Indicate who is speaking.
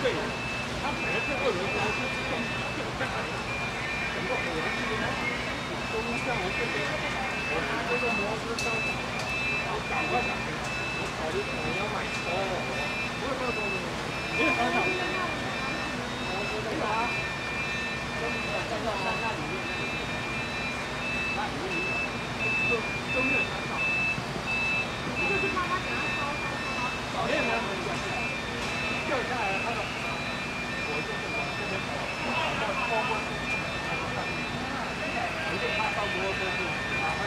Speaker 1: 对，它本来是2轮，然后是在哪里？整个火的这个东向我这边，我拿这个摩托车我赶快打，我考虑我要买不是，没有商场。没有啊，那里面，那里面都没有商场。就是怕它等下烧。没有，掉下来了，它的火就是往这边跑，到窗户，不是怕到摩托车去，把它